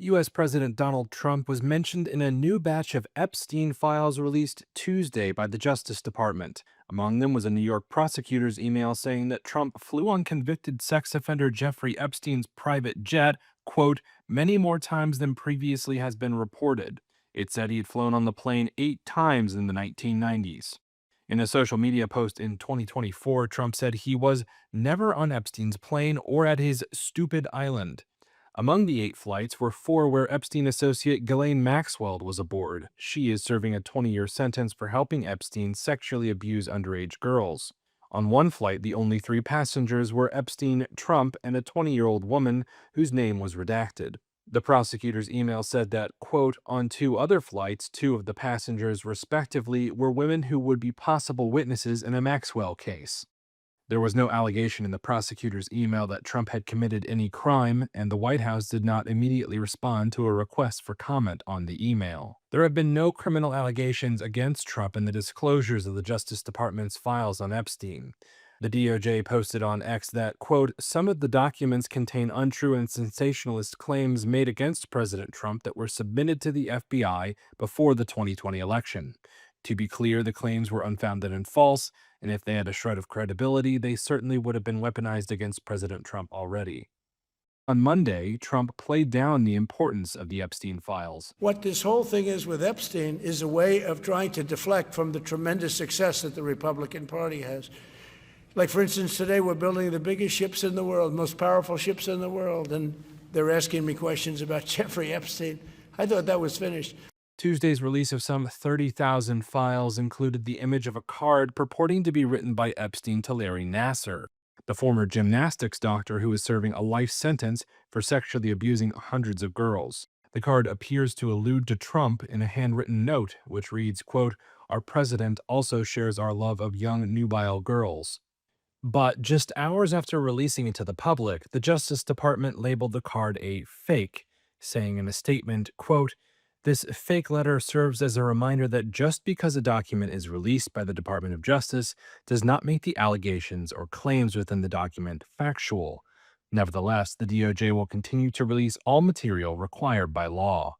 U.S. President Donald Trump was mentioned in a new batch of Epstein files released Tuesday by the Justice Department. Among them was a New York prosecutor's email saying that Trump flew on convicted sex offender Jeffrey Epstein's private jet, quote, many more times than previously has been reported. It said he had flown on the plane 8 times in the 1990s. In a social media post in 2024, Trump said he was never on Epstein's plane or at his stupid island. Among the 8 flights were 4 where Epstein associate Ghislaine Maxwell was aboard. She is serving a 20-year sentence for helping Epstein sexually abuse underage girls. On one flight, the only 3 passengers were Epstein, Trump, and a 20-year-old woman whose name was redacted. The prosecutor's email said that, quote, on 2 other flights, 2 of the passengers, respectively, were women who would be possible witnesses in a Maxwell case. There was no allegation in the prosecutor's email that Trump had committed any crime, and the White House did not immediately respond to a request for comment on the email. There have been no criminal allegations against Trump in the disclosures of the Justice Department's files on Epstein. The DOJ posted on X that, quote, some of the documents contain untrue and sensationalist claims made against President Trump that were submitted to the FBI before the 2020 election. To be clear, the claims were unfounded and false, and if they had a shred of credibility, they certainly would have been weaponized against President Trump already. On Monday, Trump played down the importance of the Epstein files. What this whole thing is with Epstein is a way of trying to deflect from the tremendous success that the Republican Party has. Like, for instance, today we're building the biggest ships in the world, most powerful ships in the world, and they're asking me questions about Jeffrey Epstein. I thought that was finished. Tuesday's release of some 30,000 files included the image of a card purporting to be written by Epstein to Larry Nassar, the former gymnastics doctor who is serving a life sentence for sexually abusing hundreds of girls. The card appears to allude to Trump in a handwritten note, which reads, quote, our president also shares our love of young nubile girls. But just hours after releasing it to the public, the Justice Department labeled the card a fake, saying in a statement, quote, this fake letter serves as a reminder that just because a document is released by the Department of Justice does not make the allegations or claims within the document factual. Nevertheless, the DOJ will continue to release all material required by law.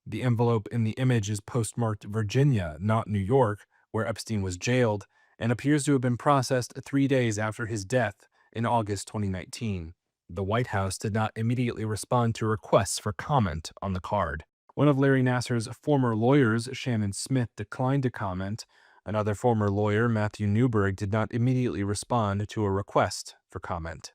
The envelope in the image is postmarked Virginia, not New York, where Epstein was jailed, and appears to have been processed 3 days after his death in August 2019. The White House did not immediately respond to requests for comment on the card. One of Larry Nassar's former lawyers, Shannon Smith, declined to comment. Another former lawyer, Matthew Newberg, did not immediately respond to a request for comment.